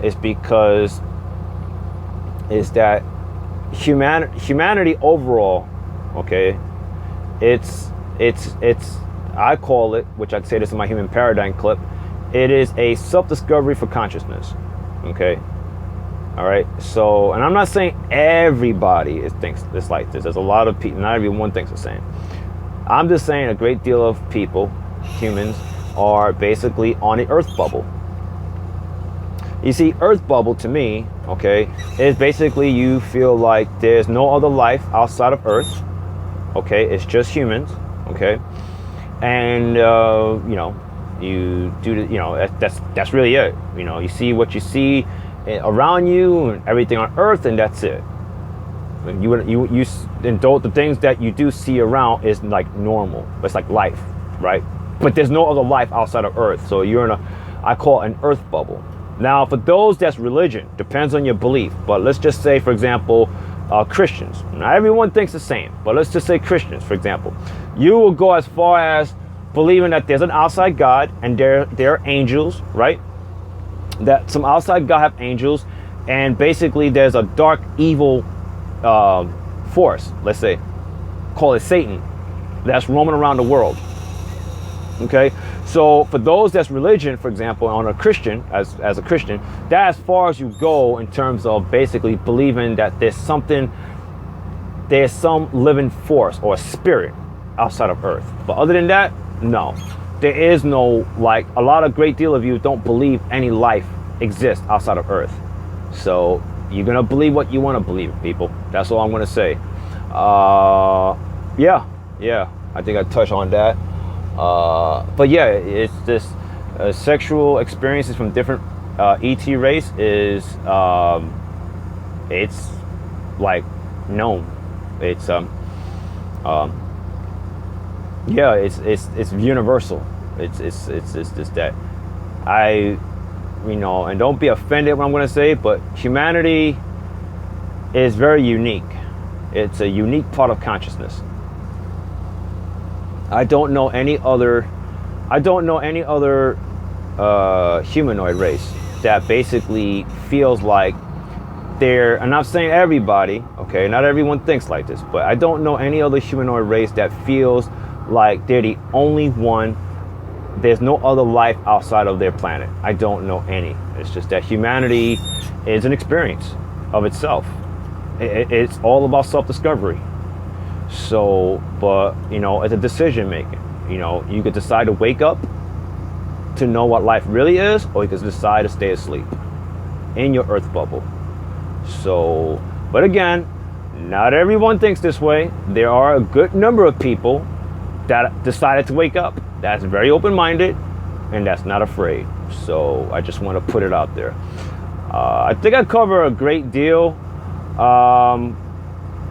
is because is that humanity overall, okay, it's I call it, which I'd say this in my human paradigm clip, it is a self-discovery for consciousness. Okay, all right. So, and I'm not saying everybody thinks this like this. There's a lot of people. Not everyone thinks the same. I'm just saying a great deal of people, humans, are basically on the Earth bubble. You see, Earth bubble to me, okay, is basically you feel like there's no other life outside of Earth. Okay, it's just humans. Okay, and you know, you do the, you know, that's really it. You know, you see what you see around you and everything on Earth, and that's it. And the things that you do see around is like normal. It's like life, right? But there's no other life outside of Earth, so you're in I call it an Earth bubble. Now, for those that's religion, depends on your belief. But let's just say, for example, Christians. Not everyone thinks the same, but let's just say Christians, for example. You will go as far as believing that there's an outside God and there are angels, right? That some outside God have angels, and basically there's a dark, evil force, let's say, call it Satan, that's roaming around the world. Okay, so for those that's religion, for example, on a Christian, as a Christian, that's as far as you go in terms of basically believing that there's some living force or spirit outside of Earth. But other than that, no, there is no, like, a great deal of you don't believe any life exists outside of Earth. So you're gonna believe what you want to believe, people. That's all I'm gonna say. Yeah, I think I touched on that. But yeah, it's this sexual experiences from different ET race is it's like known. It's yeah, it's universal. It's just that you know, and don't be offended what I'm going to say, but humanity is very unique. It's a unique part of consciousness. I don't know any other humanoid race that basically feels like I'm not saying everybody, okay, not everyone thinks like this, but I don't know any other humanoid race that feels like they're the only one. There's no other life outside of their planet. I don't know any. It's just that humanity is an experience of itself. It's all about self-discovery. So, but, you know, it's a decision making. You know, you could decide to wake up to know what life really is, or you could decide to stay asleep in your Earth bubble. So, but again, not everyone thinks this way. There are a good number of people that decided to wake up. That's very open-minded and that's not afraid. So I just want to put it out there. I think I cover a great deal. I'm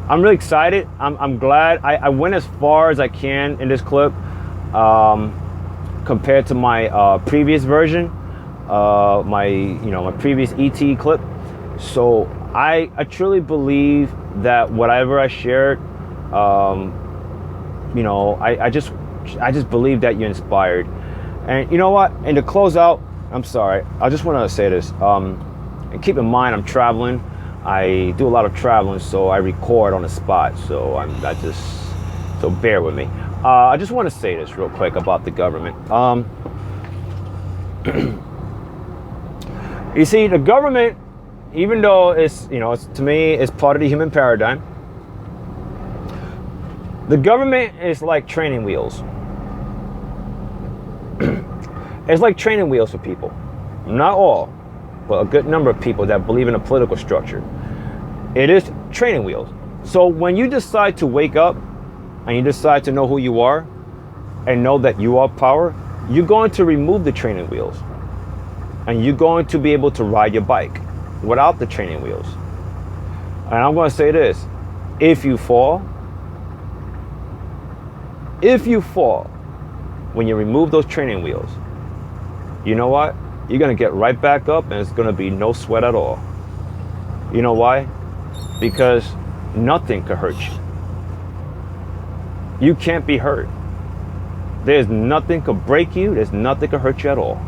really excited. I'm glad I went as far as I can in this clip, compared to my previous version, my previous ET clip. So I truly believe that whatever I shared, I just believe that you're inspired. And you know what? And to close out, I'm sorry, I just want to say this. And keep in mind, I'm traveling. I do a lot of traveling, so I record on the spot. So so bear with me. I just want to say this real quick about the government. You see, the government, even though it's to me, it's part of the human paradigm. The government is like training wheels. It's like training wheels for people. Not all, but a good number of people that believe in a political structure. It is training wheels. So when you decide to wake up and you decide to know who you are and know that you are power, you're going to remove the training wheels. And you're going to be able to ride your bike without the training wheels. And I'm going to say this. If you fall, when you remove those training wheels, you know what? You're going to get right back up and it's going to be no sweat at all. You know why? Because nothing could hurt you. You can't be hurt. There's nothing could break you. There's nothing could hurt you at all.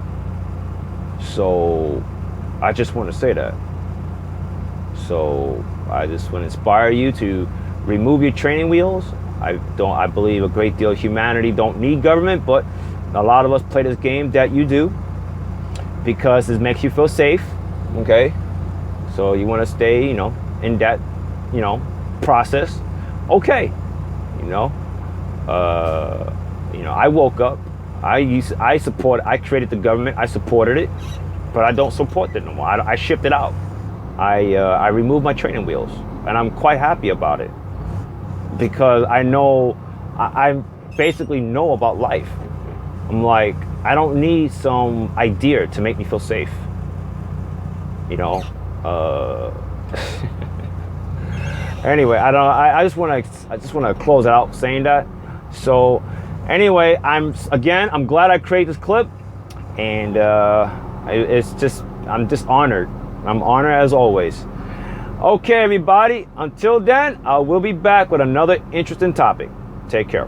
So I just want to say that. So I just want to inspire you to remove your training wheels. I believe a great deal of humanity don't need government, but a lot of us play this game that you do because it makes you feel safe. Okay, so you want to stay, in that, process. Okay, I woke up. I created the government. I supported it, but I don't support it no more. I shipped it out. I removed my training wheels, and I'm quite happy about it because I know I basically know about life. I'm like, I don't need some idea to make me feel safe. Anyway, I just want to close it out saying that. So anyway, I'm glad I created this clip, and I'm just honored. I'm honored as always. Okay, everybody. Until then, I will be back with another interesting topic. Take care.